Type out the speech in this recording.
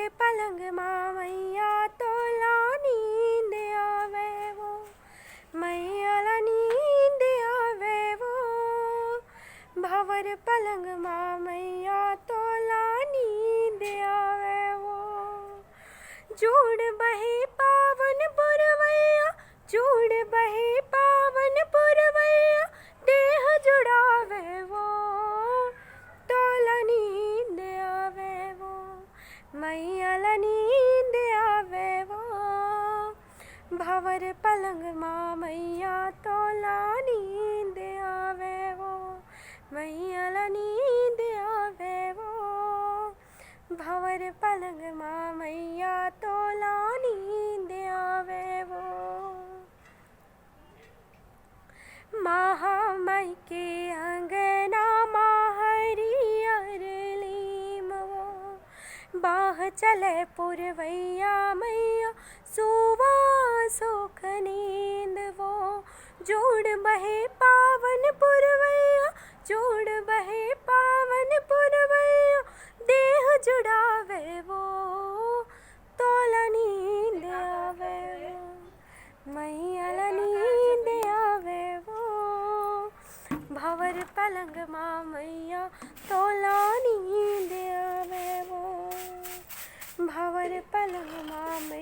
भंवर पलंग माँ मैया तोला नींद आवे वो, मैया ला नींद आवे वो। भंवर पलंग माँ मैया तोला नींद आवे वो। जोड़ बहे पावन पुरवैया, जोड़ बहे पावन पुरवैया, देह जुड़ावे वो, तोला नींद आवे वो, मैया ला नींद आवे वो। भंवर पलंग माँ मैया तोला नींद आवे वो, मैया ला नींद आवे वो। भंवर पलंग माँ मैया तोला नींद आवे वो। महामाई के अंगना हरियर लीम वो, बाह चले पुरवैया मैया सुवा सुख नींद वो। जोड़ बहे पावन पुरवैया, जोड़ बहे पावन पुरवैया, देह जुड़ावे वो, तोला नींद आवे वो, मैया ला नींद आवे वो। भंवर पलंग माँ मैया तोला नींद आवे वो, भंवर पलंग माँ मैया